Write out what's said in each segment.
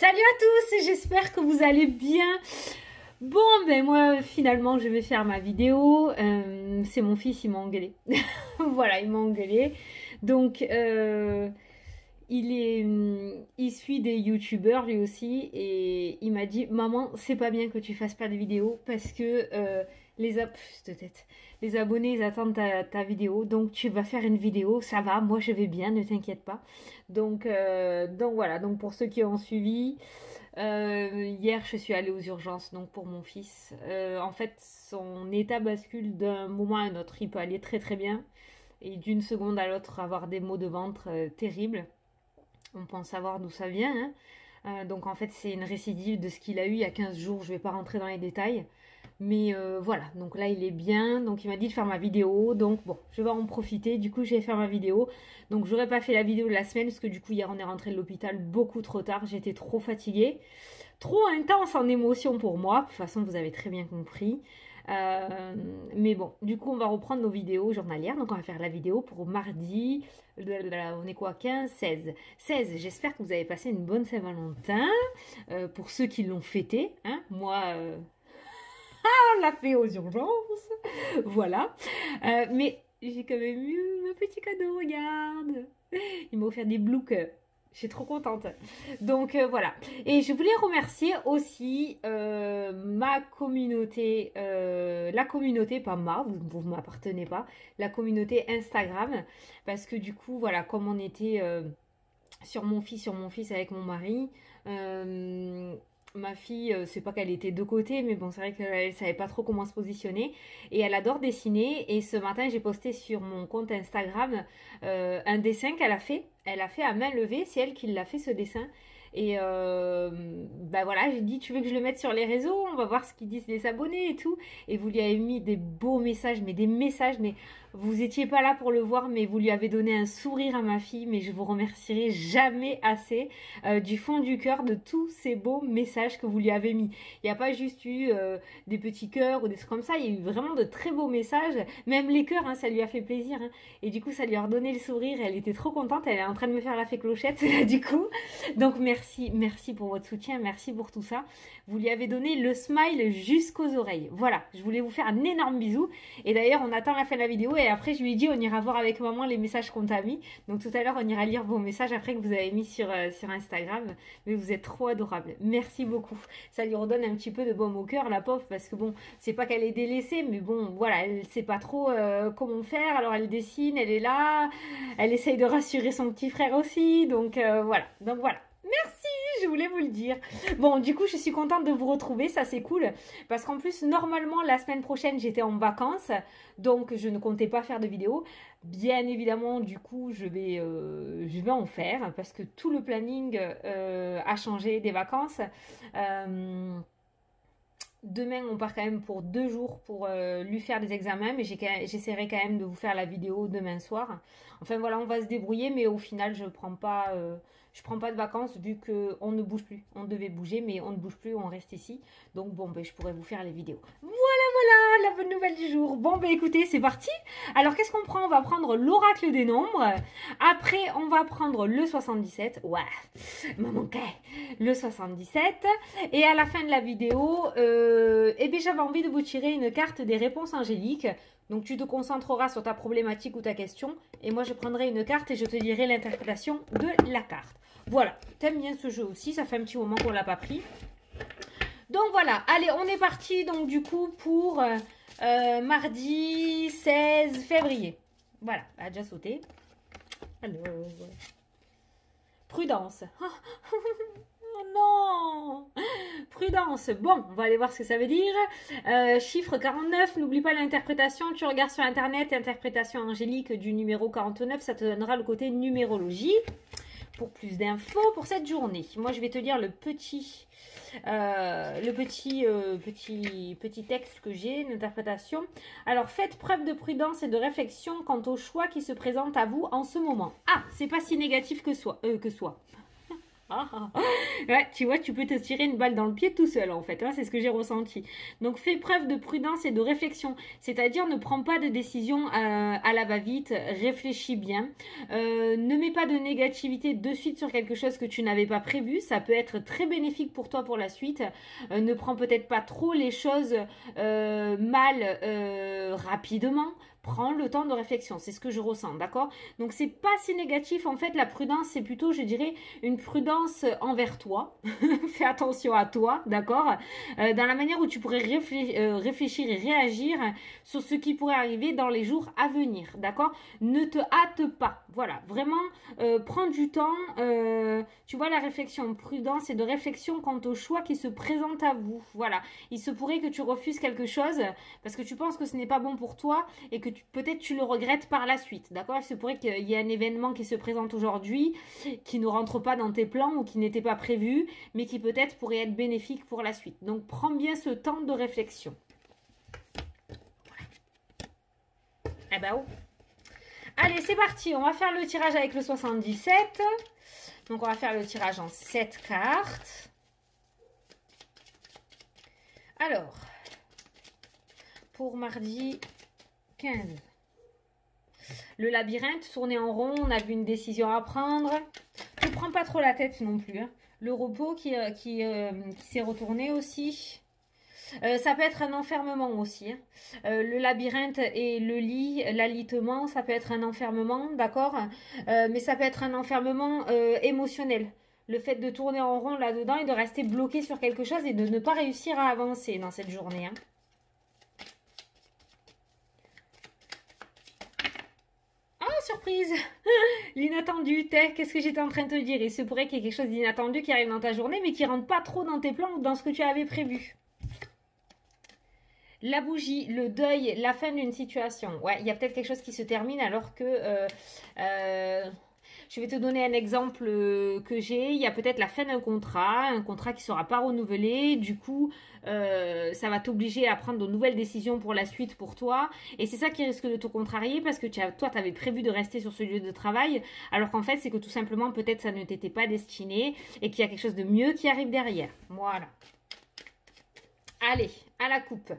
Salut à tous, j'espère que vous allez bien. Bon, ben moi finalement je vais faire ma vidéo. C'est mon fils, il m'a engueulé. Voilà, il m'a engueulé. Donc il suit des youtubeurs lui aussi et il m'a dit maman, c'est pas bien que tu fasses pas de vidéo parce que les abonnés ils attendent ta vidéo, donc tu vas faire une vidéo, ça va, moi je vais bien, ne t'inquiète pas. Donc voilà, donc pour ceux qui ont suivi, hier je suis allée aux urgences donc pour mon fils. En fait son état bascule d'un moment à un autre, il peut aller très très bien et d'une seconde à l'autre avoir des maux de ventre terribles. On pense savoir d'où ça vient, hein. Donc en fait c'est une récidive de ce qu'il a eu il y a 15 jours, je vais pas rentrer dans les détails. Mais voilà, donc là il est bien, donc il m'a dit de faire ma vidéo, donc bon, je vais en profiter, du coup je vais faire ma vidéo. Donc j'aurais pas fait la vidéo de la semaine, parce que du coup hier on est rentré de l'hôpital beaucoup trop tard, j'étais trop fatiguée. Trop intense en émotion pour moi, de toute façon vous avez très bien compris. Mais bon, du coup on va reprendre nos vidéos journalières, donc on va faire la vidéo pour mardi, on est quoi, 15, 16, j'espère que vous avez passé une bonne Saint-Valentin, pour ceux qui l'ont fêté, hein, moi... on l'a fait aux urgences, voilà. Mais j'ai quand même eu un petit cadeau, regarde. Il m'a offert des blue. Je suis trop contente. Donc voilà. Et je voulais remercier aussi ma communauté, la communauté, pas ma, vous ne m'appartenez pas, la communauté Instagram. Parce que du coup, voilà, comme on était sur mon fils avec mon mari, ma fille, c'est pas qu'elle était de côté, mais bon, c'est vrai qu'elle savait pas trop comment se positionner. Et elle adore dessiner. Et ce matin, j'ai posté sur mon compte Instagram un dessin qu'elle a fait. Elle a fait à main levée. C'est elle qui l'a fait, ce dessin. Et bah voilà, j'ai dit, tu veux que je le mette sur les réseaux? On va voir ce qu'ils disent les abonnés et tout. Et vous lui avez mis des beaux messages, mais des messages, mais vous étiez pas là pour le voir, mais vous lui avez donné un sourire à ma fille. Mais je vous remercierai jamais assez du fond du cœur de tous ces beaux messages que vous lui avez mis. Il n'y a pas juste eu des petits cœurs ou des trucs comme ça, il y a eu vraiment de très beaux messages. Même les cœurs, hein, ça lui a fait plaisir. Hein. Et du coup, ça lui a redonné le sourire. Elle était trop contente. Elle est en train de me faire la fée clochette, là, du coup. Donc merci pour votre soutien, merci pour tout ça. Vous lui avez donné le smile jusqu'aux oreilles. Voilà, je voulais vous faire un énorme bisou. Et d'ailleurs, on attend la fin de la vidéo et après, je lui ai dit, on ira voir avec maman les messages qu'on t'a mis. Donc tout à l'heure, on ira lire vos messages après que vous avez mis sur Instagram. Mais vous êtes trop adorables. Merci beaucoup. Ça lui redonne un petit peu de baume au cœur, la pauvre, parce que bon, c'est pas qu'elle est délaissée, mais bon, voilà, elle sait pas trop comment faire. Alors elle dessine, elle est là, elle essaye de rassurer son petit frère aussi. Donc voilà. Merci, je voulais vous le dire. Bon, du coup, je suis contente de vous retrouver, ça c'est cool. Parce qu'en plus, normalement, la semaine prochaine, j'étais en vacances. Donc, je ne comptais pas faire de vidéo. Bien évidemment, du coup, je vais en faire. Parce que tout le planning a changé des vacances. Demain, on part quand même pour 2 jours pour lui faire des examens. Mais j'essaierai quand même de vous faire la vidéo demain soir. Enfin, voilà, on va se débrouiller. Mais au final, je prends pas de vacances vu qu'on ne bouge plus. On devait bouger, mais on ne bouge plus, on reste ici. Donc bon, ben, je pourrais vous faire les vidéos. Voilà, la bonne nouvelle du jour. Bon, ben écoutez, c'est parti. Alors, qu'est-ce qu'on prend? On va prendre l'oracle des nombres. Après, on va prendre le 77. Ouais, maman, le 77. Et à la fin de la vidéo, eh bien, j'avais envie de vous tirer une carte des réponses angéliques. Donc tu te concentreras sur ta problématique ou ta question. Et moi, je prendrai une carte et je te dirai l'interprétation de la carte. Voilà, t'aimes bien ce jeu aussi, ça fait un petit moment qu'on ne l'a pas pris. Donc voilà, allez, on est parti donc du coup pour mardi 16 février. Voilà, elle a déjà sauté. Alors, prudence. Oh non! Prudence. Bon, on va aller voir ce que ça veut dire. Chiffre 49, n'oublie pas l'interprétation. Tu regardes sur internet, interprétation angélique du numéro 49, ça te donnera le côté numérologie. Pour plus d'infos pour cette journée. Moi, je vais te lire le petit texte que j'ai, l'interprétation. Alors, faites preuve de prudence et de réflexion quant aux choix qui se présentent à vous en ce moment. Ah, c'est pas si négatif que soit. Ah, ah. Ouais, tu vois, tu peux te tirer une balle dans le pied tout seul en fait, hein, c'est ce que j'ai ressenti. Donc fais preuve de prudence et de réflexion, c'est-à-dire ne prends pas de décision à la va-vite, réfléchis bien. Ne mets pas de négativité de suite sur quelque chose que tu n'avais pas prévu, ça peut être très bénéfique pour toi pour la suite. Ne prends peut-être pas trop les choses mal rapidement. Prends le temps de réflexion, c'est ce que je ressens, d'accord? Donc c'est pas si négatif en fait, la prudence c'est plutôt, je dirais, une prudence envers toi. Fais attention à toi, d'accord? Dans la manière où tu pourrais réfléchir et réagir sur ce qui pourrait arriver dans les jours à venir, d'accord? Ne te hâte pas, voilà, vraiment, prends du temps, tu vois, la réflexion, prudence et de réflexion quant au choix qui se présente à vous, voilà. Il se pourrait que tu refuses quelque chose parce que tu penses que ce n'est pas bon pour toi et que peut-être tu le regrettes par la suite, d'accord? Il se pourrait qu'il y ait un événement qui se présente aujourd'hui qui ne rentre pas dans tes plans ou qui n'était pas prévu, mais qui peut-être pourrait être bénéfique pour la suite. Donc prends bien ce temps de réflexion. Eh ben oh. Allez, c'est parti, on va faire le tirage avec le 77. Donc on va faire le tirage en 7 cartes. Alors, pour mardi 15. Le labyrinthe, tourner en rond, on a vu une décision à prendre. Ne prends pas trop la tête non plus. Hein. Le repos qui s'est retourné aussi. Ça peut être un enfermement aussi. Hein. Le labyrinthe et le lit, l'alitement, ça peut être un enfermement, d'accord, mais ça peut être un enfermement émotionnel. Le fait de tourner en rond là-dedans et de rester bloqué sur quelque chose et de ne pas réussir à avancer dans cette journée. Hein. Surprise. L'inattendu, qu'est-ce que j'étais en train de te dire? Il se pourrait qu'il y ait quelque chose d'inattendu qui arrive dans ta journée, mais qui rentre pas trop dans tes plans ou dans ce que tu avais prévu. La bougie, le deuil, la fin d'une situation. Ouais, il y a peut-être quelque chose qui se termine alors que... je vais te donner un exemple que j'ai. Il y a peut-être la fin d'un contrat, un contrat qui ne sera pas renouvelé. Du coup, ça va t'obliger à prendre de nouvelles décisions pour la suite pour toi. Et c'est ça qui risque de te contrarier parce que toi, tu avais prévu de rester sur ce lieu de travail. Alors qu'en fait, c'est que tout simplement, peut-être ça ne t'était pas destiné et qu'il y a quelque chose de mieux qui arrive derrière. Voilà. Allez, à la coupe.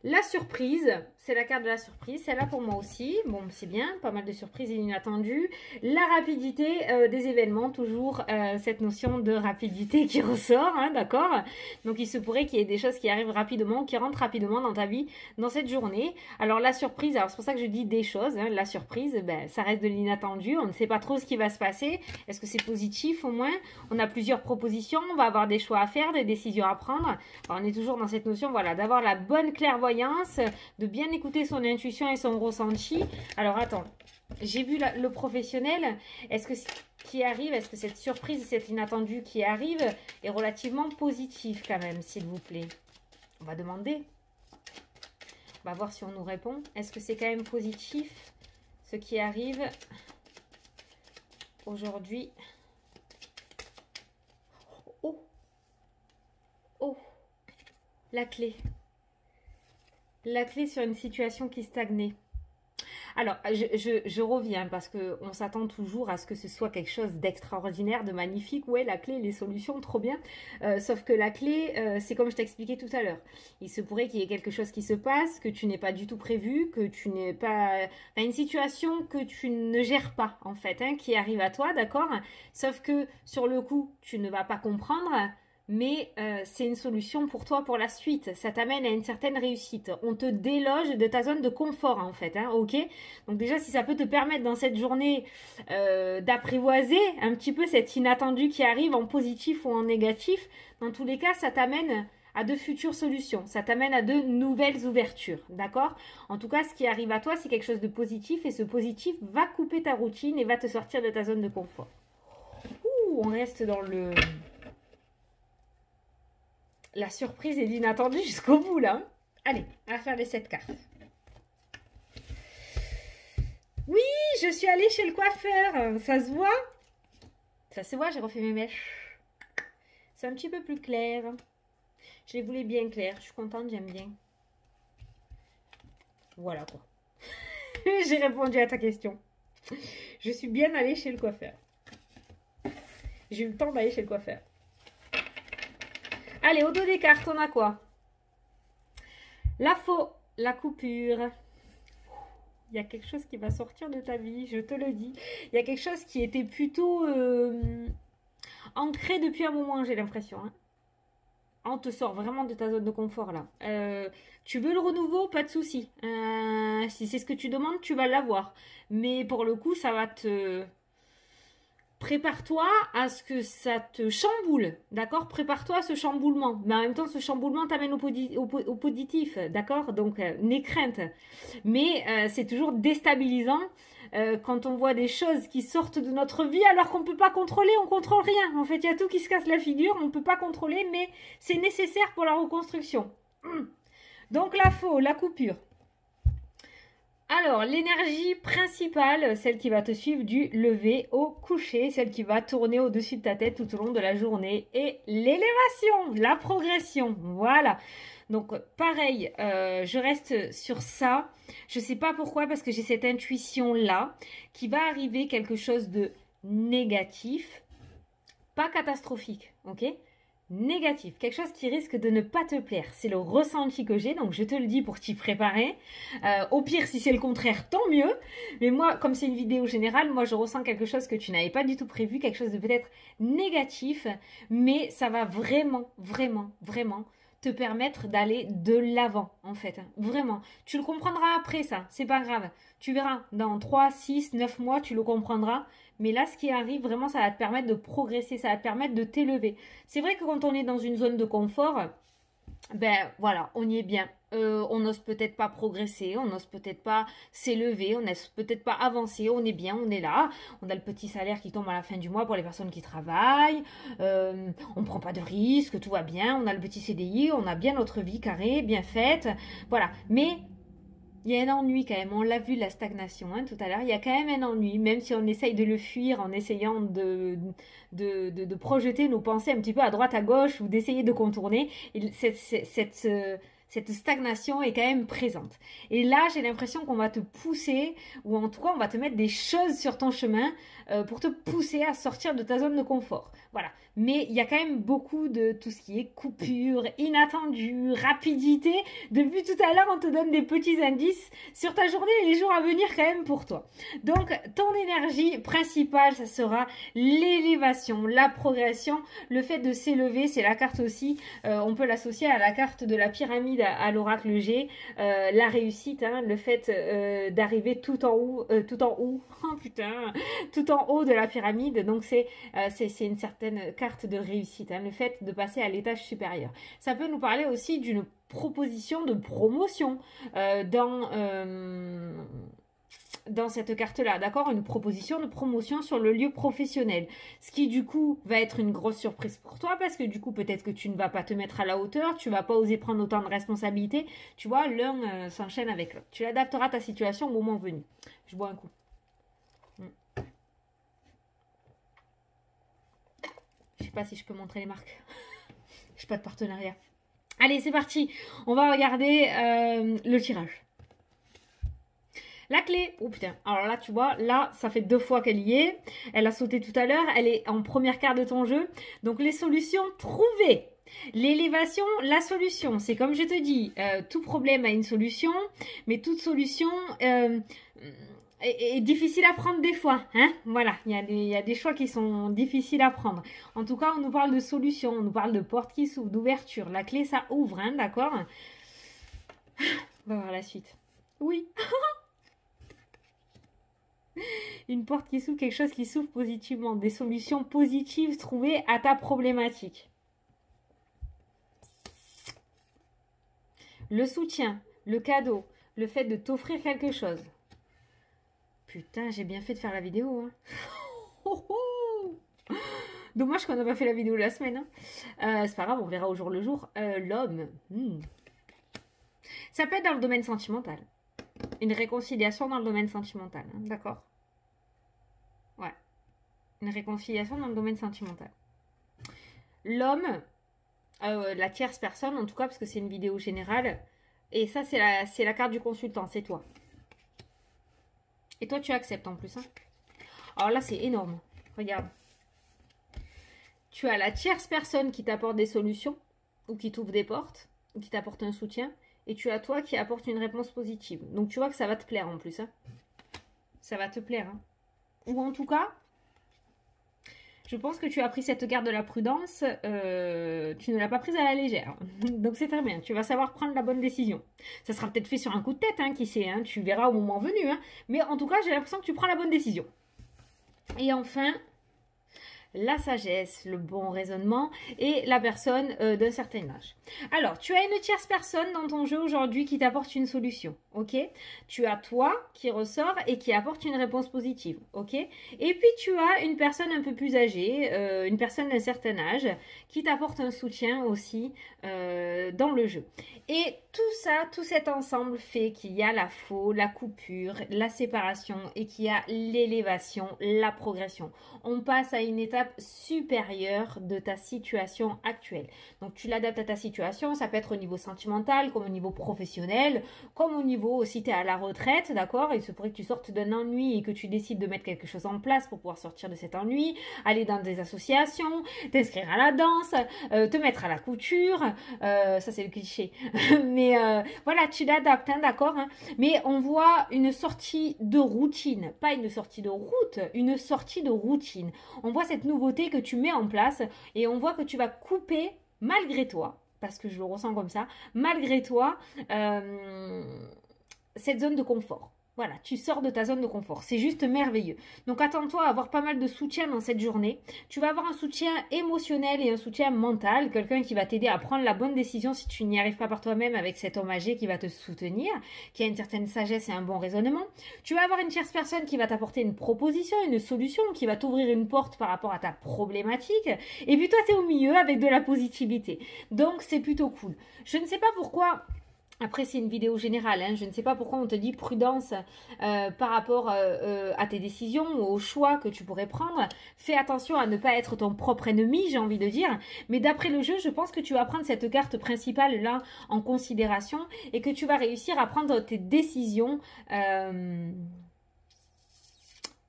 La surprise, c'est la carte de la surprise, celle-là pour moi aussi. Bon, c'est bien, pas mal de surprises inattendues. La rapidité des événements, toujours cette notion de rapidité qui ressort, hein, d'accord? Donc il se pourrait qu'il y ait des choses qui arrivent rapidement, qui rentrent rapidement dans ta vie dans cette journée. Alors la surprise, alors c'est pour ça que je dis des choses, hein, la surprise, ben, ça reste de l'inattendu, on ne sait pas trop ce qui va se passer. Est-ce que c'est positif au moins? On a plusieurs propositions, on va avoir des choix à faire, des décisions à prendre. Alors, on est toujours dans cette notion, voilà, d'avoir la bonne clairvoyance, de bien écouter son intuition et son ressenti. Alors attends, j'ai vu le professionnel. Est-ce que ce qui arrive, est-ce que cette surprise, cet inattendu qui arrive est relativement positif quand même, s'il vous plaît? On va demander. On va voir si on nous répond. Est-ce que c'est quand même positif ce qui arrive aujourd'hui? Oh, oh, la clé. La clé sur une situation qui stagnait. Alors, je reviens parce qu'on s'attend toujours à ce que ce soit quelque chose d'extraordinaire, de magnifique. Ouais, la clé, les solutions, trop bien. Sauf que la clé, c'est comme je t'expliquais tout à l'heure. Il se pourrait qu'il y ait quelque chose qui se passe, que tu n'aies pas du tout prévu, que tu n'aies pas... Enfin, une situation que tu ne gères pas, en fait, hein, qui arrive à toi, d'accord? Sauf que, sur le coup, tu ne vas pas comprendre... Mais c'est une solution pour toi pour la suite. Ça t'amène à une certaine réussite. On te déloge de ta zone de confort en fait. Hein, ok. Donc déjà, si ça peut te permettre dans cette journée d'apprivoiser un petit peu cet inattendu qui arrive en positif ou en négatif, dans tous les cas, ça t'amène à de futures solutions. Ça t'amène à de nouvelles ouvertures. D'accord? En tout cas, ce qui arrive à toi, c'est quelque chose de positif et ce positif va couper ta routine et va te sortir de ta zone de confort. Ouh, on reste dans le... La surprise et l'inattendu jusqu'au bout, là. Allez, on va faire les 7 cartes. Oui, je suis allée chez le coiffeur. Ça se voit? Ça se voit, j'ai refait mes mèches. C'est un petit peu plus clair. Je les voulais bien claires. Je suis contente, j'aime bien. Voilà, quoi. J'ai répondu à ta question. Je suis bien allée chez le coiffeur. J'ai eu le temps d'aller chez le coiffeur. Allez, au dos des cartes, on a quoi? La faux, la coupure. Il y a quelque chose qui va sortir de ta vie, je te le dis. Il y a quelque chose qui était plutôt ancré depuis un moment, j'ai l'impression. Hein. On te sort vraiment de ta zone de confort là. Tu veux le renouveau, pas de souci. Si c'est ce que tu demandes, tu vas l'avoir. Mais pour le coup, ça va te... Prépare-toi à ce que ça te chamboule, d'accord? Prépare-toi à ce chamboulement. Mais en même temps, ce chamboulement t'amène au positif, d'accord? Donc, n'aie crainte. Mais c'est toujours déstabilisant quand on voit des choses qui sortent de notre vie alors qu'on ne peut pas contrôler, on ne contrôle rien. En fait, il y a tout qui se casse la figure, on ne peut pas contrôler, mais c'est nécessaire pour la reconstruction. Donc, la faux, la coupure. Alors, l'énergie principale, celle qui va te suivre du lever au coucher, celle qui va tourner au-dessus de ta tête tout au long de la journée, et l'élévation, la progression, voilà. Donc, pareil, je reste sur ça. Je ne sais pas pourquoi, parce que j'ai cette intuition-là, qui va arriver quelque chose de négatif, pas catastrophique, ok ? Négatif, quelque chose qui risque de ne pas te plaire. C'est le ressenti que j'ai, donc je te le dis pour t'y préparer. Au pire, si c'est le contraire, tant mieux. Mais moi, comme c'est une vidéo générale, moi je ressens quelque chose que tu n'avais pas du tout prévu, quelque chose de peut-être négatif, mais ça va vraiment, vraiment, vraiment te permettre d'aller de l'avant, en fait. Vraiment. Tu le comprendras après ça, c'est pas grave. Tu verras, dans 3, 6, 9 mois, tu le comprendras. Mais là, ce qui arrive, vraiment, ça va te permettre de progresser, ça va te permettre de t'élever. C'est vrai que quand on est dans une zone de confort, ben voilà, on y est bien. On n'ose peut-être pas progresser, on n'ose peut-être pas s'élever, on n'ose peut-être pas avancer, on est bien, on est là. On a le petit salaire qui tombe à la fin du mois pour les personnes qui travaillent. On ne prend pas de risques, tout va bien. On a le petit CDI, on a bien notre vie carrée, bien faite. Voilà, mais... il y a un ennui quand même, on l'a vu la stagnation tout à l'heure, il y a quand même un ennui, même si on essaye de le fuir en essayant de projeter nos pensées un petit peu à droite à gauche ou d'essayer de contourner, cette stagnation est quand même présente. Et là, j'ai l'impression qu'on va te pousser, ou en tout cas, on va te mettre des choses sur ton chemin pour te pousser à sortir de ta zone de confort. Voilà. Mais il y a quand même beaucoup de tout ce qui est coupure, inattendu, rapidité. Depuis tout à l'heure, on te donne des petits indices sur ta journée et les jours à venir quand même pour toi. Donc, ton énergie principale, ça sera l'élévation, la progression, le fait de s'élever. C'est la carte aussi, on peut l'associer à la carte de la pyramide à l'oracle G, la réussite, le fait d'arriver tout en haut, oh putain, tout en haut de la pyramide. Donc, c'est une certaine carte de réussite, le fait de passer à l'étage supérieur. Ça peut nous parler aussi d'une proposition de promotion dans cette carte-là, d'accord? Une proposition de promotion sur le lieu professionnel. Ce qui, du coup, va être une grosse surprise pour toi parce que, du coup, peut-être que tu ne vas pas te mettre à la hauteur, tu vas pas oser prendre autant de responsabilités. Tu vois, l'un s'enchaîne avec l'autre. Tu adapteras ta situation au moment venu. Je bois un coup. Je sais pas si je peux montrer les marques. Je n'ai pas de partenariat. Allez, c'est parti. On va regarder le tirage. La clé. Oh putain. Alors là, tu vois, là, ça fait 2 fois qu'elle y est. Elle a sauté tout à l'heure. Elle est en première carte de ton jeu. Donc, les solutions trouvées. L'élévation, la solution. C'est comme je te dis, tout problème a une solution. Mais toute solution... est difficile à prendre des fois, voilà, il y a des choix qui sont difficiles à prendre. En tout cas, on nous parle de solutions, on nous parle de portes qui s'ouvrent, d'ouverture. La clé, ça ouvre, d'accord? On va voir la suite. Oui. Une porte qui s'ouvre, quelque chose qui s'ouvre positivement. Des solutions positives trouvées à ta problématique. Le soutien, le cadeau, le fait de t'offrir quelque chose. Putain, j'ai bien fait de faire la vidéo. Dommage qu'on n'a pas fait la vidéo la semaine. C'est pas grave, on verra au jour le jour. L'homme. Ça peut être dans le domaine sentimental. Une réconciliation dans le domaine sentimental. D'accord? Ouais. Une réconciliation dans le domaine sentimental. L'homme, la tierce personne, en tout cas, parce que c'est une vidéo générale. Et ça, c'est la carte du consultant, c'est toi. Et toi, tu acceptes en plus. Alors là, c'est énorme. Regarde. tu as la tierce personne qui t'apporte des solutions ou qui t'ouvre des portes ou qui t'apporte un soutien et tu as toi qui apporte une réponse positive. Donc tu vois que ça va te plaire en plus. Hein. Ça va te plaire. Hein. Ou en tout cas, je pense que tu as pris cette garde de la prudence, tu ne l'as pas prise à la légère. Donc c'est très bien, tu vas savoir prendre la bonne décision. Ça sera peut-être fait sur un coup de tête, hein, qui sait, hein, tu verras au moment venu. Hein. Mais en tout cas, j'ai l'impression que tu prends la bonne décision. Et enfin, la sagesse, le bon raisonnement et la personne d'un certain âge. Alors, tu as une tierce personne dans ton jeu aujourd'hui qui t'apporte une solution, ok? Tu as toi qui ressort et qui apporte une réponse positive, ok? Et puis, tu as une personne un peu plus âgée, une personne d'un certain âge qui t'apporte un soutien aussi dans le jeu. Et tout ça, tout cet ensemble fait qu'il y a la faux, la coupure, la séparation et qu'il y a l'élévation, la progression. On passe à une étape supérieure de ta situation actuelle. Donc tu l'adaptes à ta situation, ça peut être au niveau sentimental, comme au niveau professionnel, comme au niveau aussi tu es à la retraite, d'accord? Il se pourrait que tu sortes d'un ennui et que tu décides de mettre quelque chose en place pour pouvoir sortir de cet ennui, aller dans des associations, t'inscrire à la danse, te mettre à la couture, ça c'est le cliché. Mais voilà, tu l'adaptes, hein, d'accord, hein. Mais on voit une sortie de routine, pas une sortie de route, une sortie de routine. On voit cette nouveauté que tu mets en place et on voit que tu vas couper malgré toi, parce que je le ressens comme ça, malgré toi, cette zone de confort. Voilà, tu sors de ta zone de confort. C'est juste merveilleux. Donc attends-toi à avoir pas mal de soutien dans cette journée. Tu vas avoir un soutien émotionnel et un soutien mental. Quelqu'un qui va t'aider à prendre la bonne décision si tu n'y arrives pas par toi-même avec cet homme âgé qui va te soutenir, qui a une certaine sagesse et un bon raisonnement. Tu vas avoir une tierce personne qui va t'apporter une proposition, une solution, qui va t'ouvrir une porte par rapport à ta problématique. Et puis toi, tu es au milieu avec de la positivité. Donc c'est plutôt cool. Je ne sais pas pourquoi... Après, c'est une vidéo générale. Hein. Je ne sais pas pourquoi on te dit prudence par rapport à tes décisions ou aux choix que tu pourrais prendre. Fais attention à ne pas être ton propre ennemi, j'ai envie de dire. Mais d'après le jeu, je pense que tu vas prendre cette carte principale là en considération et que tu vas réussir à prendre tes décisions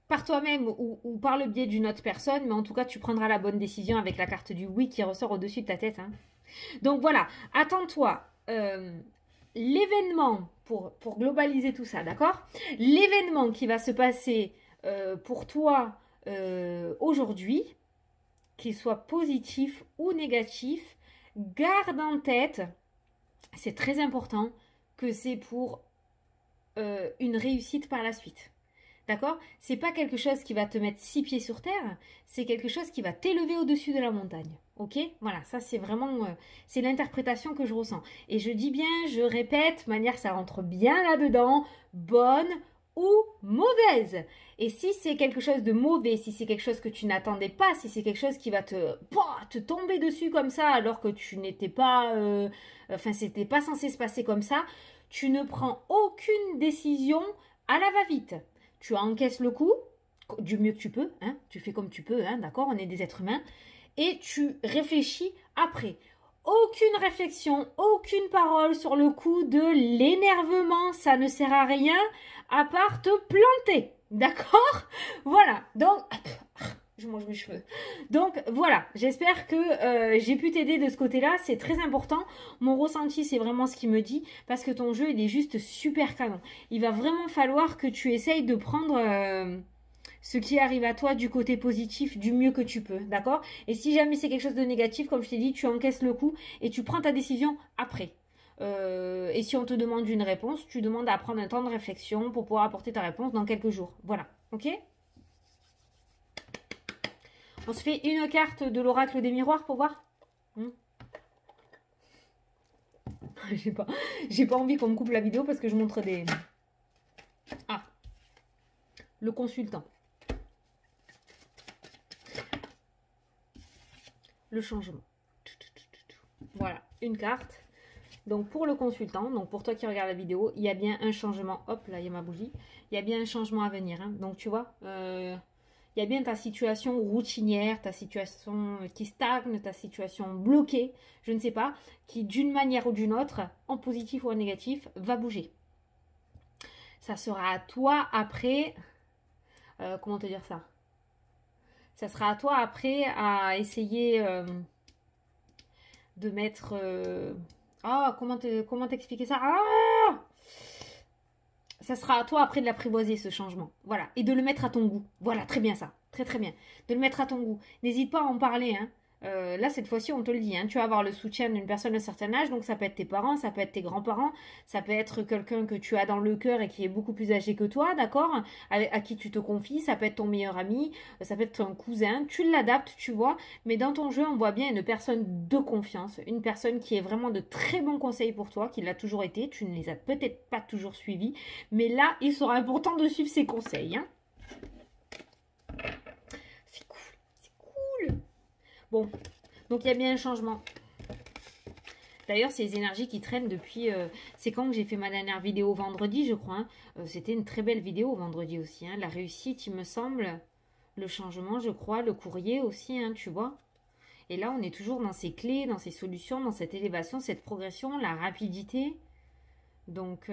par toi-même ou par le biais d'une autre personne. Mais en tout cas, tu prendras la bonne décision avec la carte du oui qui ressort au-dessus de ta tête. Hein. Donc voilà, attends-toi. L'événement, pour globaliser tout ça, d'accord? L'événement qui va se passer pour toi aujourd'hui, qu'il soit positif ou négatif, garde en tête, c'est très important, que c'est pour une réussite par la suite. D'accord? C'est pas quelque chose qui va te mettre 6 pieds sur terre, c'est quelque chose qui va t'élever au-dessus de la montagne. Ok? Voilà, ça c'est vraiment, c'est l'interprétation que je ressens. Et je dis bien, je répète, de manière ça rentre bien là-dedans, bonne ou mauvaise. Et si c'est quelque chose de mauvais, si c'est quelque chose que tu n'attendais pas, si c'est quelque chose qui va te tomber dessus comme ça alors que tu n'étais pas, enfin c'était pas censé se passer comme ça, tu ne prends aucune décision à la va-vite. Tu encaisses le coup, du mieux que tu peux, hein, tu fais comme tu peux, hein, d'accord, on est des êtres humains, et tu réfléchis après. Aucune réflexion, aucune parole sur le coup de l'énervement, ça ne sert à rien à part te planter, d'accord? Voilà, donc... Je mange mes cheveux. Donc voilà, j'espère que j'ai pu t'aider de ce côté-là. C'est très important. Mon ressenti, c'est vraiment ce qu'il me dit. Parce que ton jeu, il est juste super canon. Il va vraiment falloir que tu essayes de prendre ce qui arrive à toi du côté positif du mieux que tu peux. D'accord? Et si jamais c'est quelque chose de négatif, comme je t'ai dit, tu encaisses le coup et tu prends ta décision après. Et si on te demande une réponse, tu demandes à prendre un temps de réflexion pour pouvoir apporter ta réponse dans quelques jours. Voilà. Ok? On se fait une carte de l'oracle des miroirs pour voir. J'ai pas envie qu'on me coupe la vidéo parce que je montre des... Ah, le consultant. Le changement. Voilà, une carte. Donc pour le consultant, donc pour toi qui regarde la vidéo, il y a bien un changement. Hop, là il y a ma bougie. Il y a bien un changement à venir. Hein. Donc tu vois... il y a bien ta situation routinière, ta situation qui stagne, ta situation bloquée, je ne sais pas, qui d'une manière ou d'une autre, en positif ou en négatif, va bouger. Ça sera à toi après, comment te dire ça? Ça sera à toi après à essayer de mettre... Ah, comment t'expliquer ça? Ah, ça sera à toi après de l'apprivoiser ce changement. Voilà. Et de le mettre à ton goût. Voilà, très bien ça. Très très bien. De le mettre à ton goût. N'hésite pas à en parler, hein. Là, cette fois-ci, on te le dit, hein, tu vas avoir le soutien d'une personne d'un certain âge, donc ça peut être tes parents, ça peut être tes grands-parents, ça peut être quelqu'un que tu as dans le cœur et qui est beaucoup plus âgé que toi, d'accord, à qui tu te confies, ça peut être ton meilleur ami, ça peut être ton cousin, tu l'adaptes, tu vois, mais dans ton jeu, on voit bien une personne de confiance, une personne qui est vraiment de très bons conseils pour toi, qui l'a toujours été, tu ne les as peut-être pas toujours suivis, mais là, il sera important de suivre ses conseils, hein. C'est cool, c'est cool. Bon, donc il y a bien un changement. D'ailleurs, ces énergies qui traînent depuis... c'est quand que j'ai fait ma dernière vidéo vendredi, je crois. Hein. C'était une très belle vidéo vendredi aussi. Hein. La réussite, il me semble. Le changement, je crois. Le courrier aussi, hein, tu vois. Et là, on est toujours dans ces clés, dans ces solutions, dans cette élévation, cette progression, la rapidité. Donc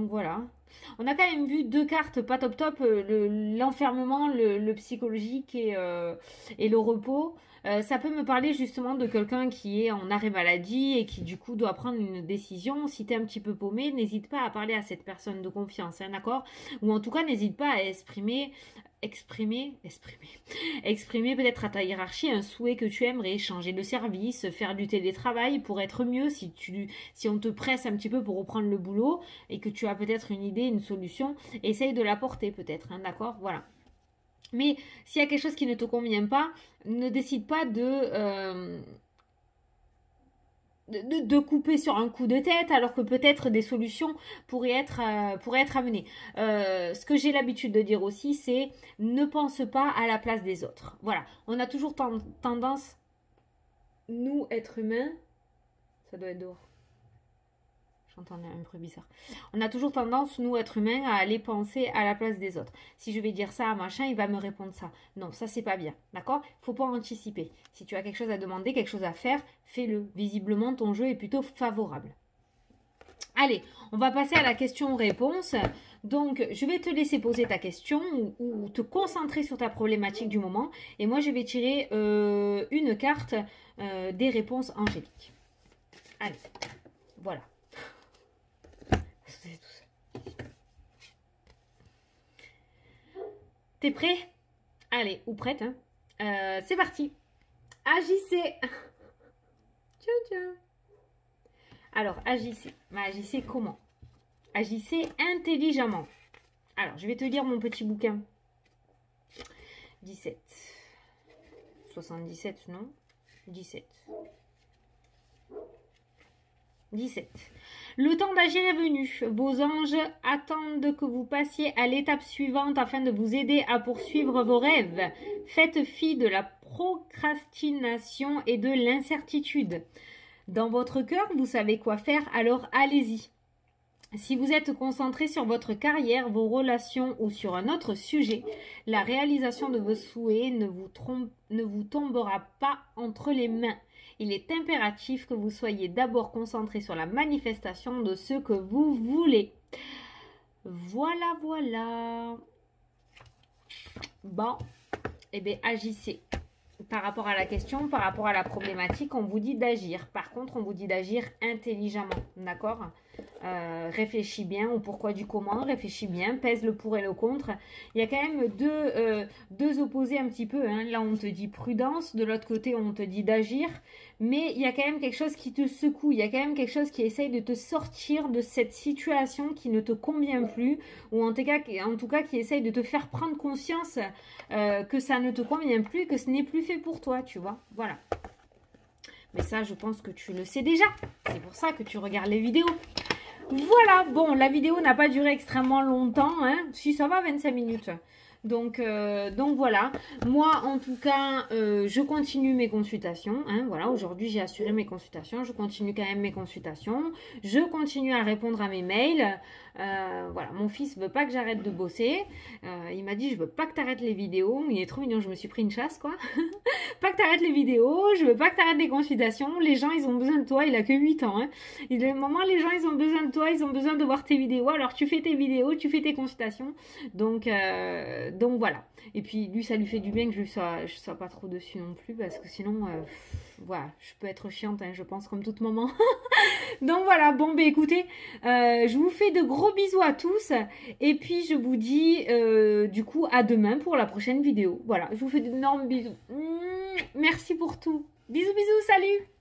voilà. On a quand même vu deux cartes pas top top, l'enfermement, le psychologique et le repos. Ça peut me parler justement de quelqu'un qui est en arrêt maladie et qui du coup doit prendre une décision. Si tu es un petit peu paumé, n'hésite pas à parler à cette personne de confiance, hein, d'accord? Ou en tout cas, n'hésite pas à exprimer peut-être à ta hiérarchie un souhait que tu aimerais, changer de service, faire du télétravail pour être mieux si on te presse un petit peu pour reprendre le boulot et que tu as peut-être une idée, une solution, essaye de l'apporter peut-être, hein, d'accord? Voilà. Mais s'il y a quelque chose qui ne te convient pas, ne décide pas de couper sur un coup de tête alors que peut-être des solutions pourraient être amenées. Ce que j'ai l'habitude de dire aussi, c'est ne pense pas à la place des autres. Voilà, on a toujours tendance, nous, êtres humains, ça doit être dehors. J'entends un bruit bizarre. On a toujours tendance, nous, êtres humains, à aller penser à la place des autres. Si je vais dire ça à machin, il va me répondre ça. Non, ça, c'est pas bien. D'accord? Faut pas anticiper. Si tu as quelque chose à demander, quelque chose à faire, fais-le. Visiblement, ton jeu est plutôt favorable. Allez, on va passer à la question-réponse. Donc, je vais te laisser poser ta question ou te concentrer sur ta problématique du moment. Et moi, je vais tirer une carte des réponses angéliques. Allez, voilà. T'es prêt? Allez, ou prête, hein? C'est parti. Agissez. Tiens. Alors, agissez. Mais agissez comment? Agissez intelligemment. Alors, je vais te lire mon petit bouquin. 17. 77, non? 17. 17. Le temps d'agir est venu. Vos anges attendent que vous passiez à l'étape suivante afin de vous aider à poursuivre vos rêves. Faites fi de la procrastination et de l'incertitude. Dans votre cœur, vous savez quoi faire, alors allez-y. Si vous êtes concentré sur votre carrière, vos relations ou sur un autre sujet, la réalisation de vos souhaits ne vous tombera pas entre les mains. Il est impératif que vous soyez d'abord concentré sur la manifestation de ce que vous voulez. Voilà. Bon, eh bien, agissez. Par rapport à la question, par rapport à la problématique, on vous dit d'agir. Par contre, on vous dit d'agir intelligemment, d'accord? Réfléchis bien au pourquoi du comment, réfléchis bien, pèse le pour et le contre. Il y a quand même deux opposés un petit peu, hein. Là, on te dit prudence, de l'autre côté, on te dit d'agir. Mais il y a quand même quelque chose qui te secoue, il y a quand même quelque chose qui essaye de te sortir de cette situation qui ne te convient plus, ou en tout cas qui essaye de te faire prendre conscience que ça ne te convient plus, que ce n'est plus fait pour toi, tu vois. Voilà. Mais ça, je pense que tu le sais déjà. C'est pour ça que tu regardes les vidéos. Voilà, bon, la vidéo n'a pas duré extrêmement longtemps, hein. Si, ça va, 25 minutes. Donc voilà, moi en tout cas, je continue mes consultations, hein, voilà, aujourd'hui j'ai assuré mes consultations, je continue quand même mes consultations, je continue à répondre à mes mails, voilà, mon fils veut pas que j'arrête de bosser, il m'a dit je veux pas que tu arrêtes les vidéos, il est trop mignon, je me suis pris une chasse quoi, pas que tu arrêtes les vidéos, je veux pas que tu arrêtes les consultations, les gens ils ont besoin de toi, il a que 8 ans, hein. Il dit maman les gens ils ont besoin de toi, ils ont besoin de voir tes vidéos, alors tu fais tes vidéos, tu fais tes consultations, donc Donc voilà. Et puis lui, ça lui fait du bien que je sois pas trop dessus non plus, parce que sinon, voilà, je peux être chiante, hein, je pense, comme toute maman. Donc voilà, bon, ben écoutez, je vous fais de gros bisous à tous. Et puis je vous dis, du coup, à demain pour la prochaine vidéo. Voilà, je vous fais d'énormes bisous. Merci pour tout. Bisous, bisous, salut!